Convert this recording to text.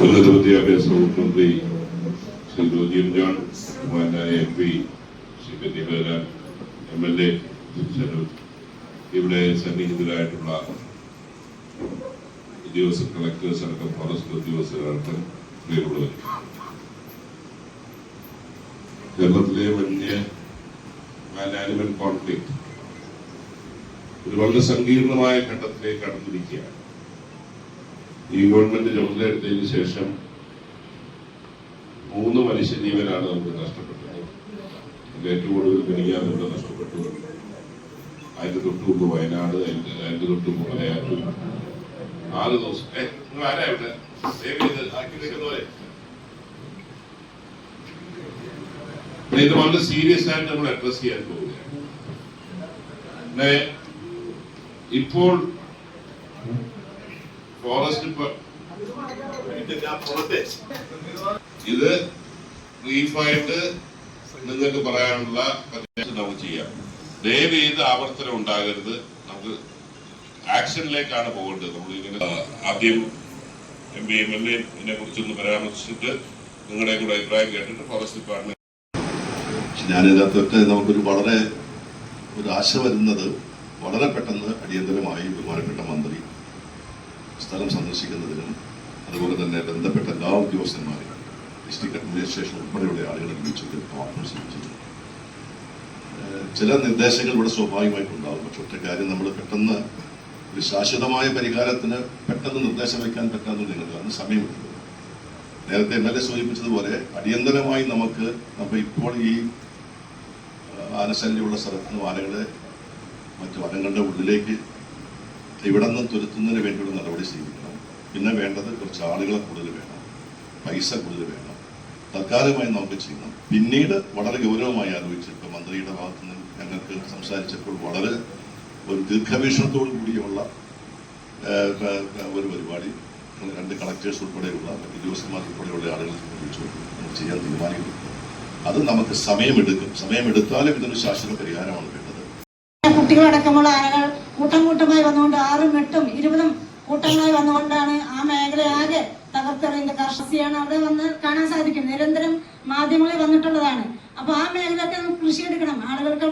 ഉന്നത വിദ്യാഭ്യാസ വകുപ്പ് മന്ത്രി ശ്രീ ജോജി ജോൺ, ബഹുമാനായ MP ശ്രീ ബെന്നിബേരാൻ MLA, ഇവിടെ സന്നിഹിതരായിട്ടുള്ള ഉദ്യോഗസ്ഥർ, കളക്ടേഴ്സ് അടക്കം ഫോറസ്റ്റ് ഉദ്യോഗസ്ഥരടക്കം പ്രിയമുള്ളവർ, കേരളത്തിലെ വലിയ ആനിമൽ കോൺഫ്ലിക്റ്റ് ഒരു വളരെ സങ്കീർണമായ ഘട്ടത്തിലേക്ക് കടന്നിരിക്കുകയാണ്. ഈ ഗവൺമെന്റ് ചുമതലയെടുത്തതിന് ശേഷം 3 മനുഷ്യജീവനാണ് നമുക്ക് നഷ്ടപ്പെട്ടത്. ഏറ്റവും കൂടുതൽ പെരിയാറിലൂടെ നഷ്ടപ്പെട്ടു. അതിന്റെ തൊട്ടുമുമ്പ് വയനാട്, അതിന്റെ തൊട്ടുമുമ്പ് മലയാറ്റൂർ. 6 ദിവസം ഇത് വളരെ സീരിയസ് ആയിട്ട് നമ്മൾ അഡ്രസ് ചെയ്യാൻ പോവുകയാണ്. ഇപ്പോൾ ഫോറസ്റ്റ് ഇത് ബ്രീഫായിട്ട് നിങ്ങൾക്ക് പറയാനുള്ള നമുക്ക് ചെയ്യാം. ദയവ് ചെയ്ത് ആവർത്തനം ഉണ്ടാകരുത്. നമുക്ക് ആക്ഷനിലേക്കാണ് പോകേണ്ടത്. നമ്മൾ ഇങ്ങനെ ആദ്യം MP MLA ഇതിനെ കുറിച്ചൊന്ന് പരാമർശിച്ചിട്ട് നിങ്ങളുടെ കൂടെ അഭിപ്രായം കേട്ടിട്ട് ഫോറസ്റ്റ് ഡിപ്പാർട്ട്മെന്റ്. ഞാനിതിനകത്തൊക്കെ നമുക്കൊരു വളരെ ആശ വരുന്നത്, വളരെ പെട്ടെന്ന് അടിയന്തരമായി ബഹുമാനപ്പെട്ട മന്ത്രി സ്ഥലം സന്ദർശിക്കുന്നതിനും അതുപോലെ തന്നെ ബന്ധപ്പെട്ട എല്ലാ ഉദ്യോഗസ്ഥന്മാരെയും ഡിസ്ട്രിക്ട് അഡ്മിനിസ്ട്രേഷൻ ഉൾപ്പെടെയുള്ള ആളുകളെ വിളിച്ചിട്ട് ആത്മസൂചിപ്പിച്ചത്. ചില നിർദ്ദേശങ്ങൾ ഇവിടെ സ്വാഭാവികമായിട്ടുണ്ടാകും. പക്ഷെ ഒറ്റ കാര്യം, നമ്മൾ പെട്ടെന്ന് ഒരു ശാശ്വതമായ പരിഹാരത്തിന് പെട്ടെന്ന് നിർദ്ദേശം വയ്ക്കാൻ പറ്റാമെന്ന് നിങ്ങൾക്ക് അതിന് സമയമെടുക്കും. നേരത്തെ MLA സൂചിപ്പിച്ചതുപോലെ അടിയന്തരമായി നമുക്ക് ഇപ്പോൾ ഈ ആനശല്യമുള്ള സ്ഥലത്ത് നിന്ന് ആനകളെ മറ്റു വനങ്ങളുടെ ഉള്ളിലേക്ക് ഇവിടെ നിന്ന് തുരത്തുന്നതിന് വേണ്ടിയുള്ള നടപടി സ്വീകരിക്കണം. പിന്നെ വേണ്ടത് കുറച്ച് ആളുകളെ കൂടുതൽ വേണം, പൈസ കൂടുതൽ വേണം. തൽക്കാലമായി നമുക്ക് ചെയ്യണം. പിന്നീട് വളരെ ഗൗരവമായി ആലോചിച്ച് ഇപ്പോൾ മന്ത്രിയുടെ ഭാഗത്തു നിന്ന് ഞങ്ങൾക്ക് സംസാരിച്ചപ്പോൾ വളരെ ഒരു ദീർഘവീക്ഷണത്തോടു കൂടിയുള്ള ഒരു പരിപാടി 2 കളക്ടേഴ്സ് ഉൾപ്പെടെയുള്ള ഉദ്യോഗസ്ഥന്മാർ ഉൾപ്പെടെയുള്ള ആളുകൾ വിളിച്ചു നമുക്ക് ചെയ്യാൻ തീരുമാനിക്കുന്നു. അത് നമുക്ക് സമയമെടുക്കും. സമയമെടുത്താലും ഇതൊരു ശാശ്വത പരിഹാരമാണ് വേണ്ടത്. കുട്ടികളടക്കമുള്ള ആനകൾ കൂട്ടമായി വന്നുകൊണ്ട് 6ഉം 8ഉം 20ഉം കൂട്ടങ്ങളായി വന്നുകൊണ്ടാണ് ആ മേഖല ആകെ തകർത്തെറിയുന്ന കർഷകയാണ് അവിടെ വന്ന് കാണാൻ സാധിക്കും. നിരന്തരം മാധ്യമങ്ങളിൽ വന്നിട്ടുള്ളതാണ്. അപ്പൊ ആ മേഖലയൊക്കെ നമുക്ക് കൃഷി എടുക്കണം. ആളുകൾക്ക്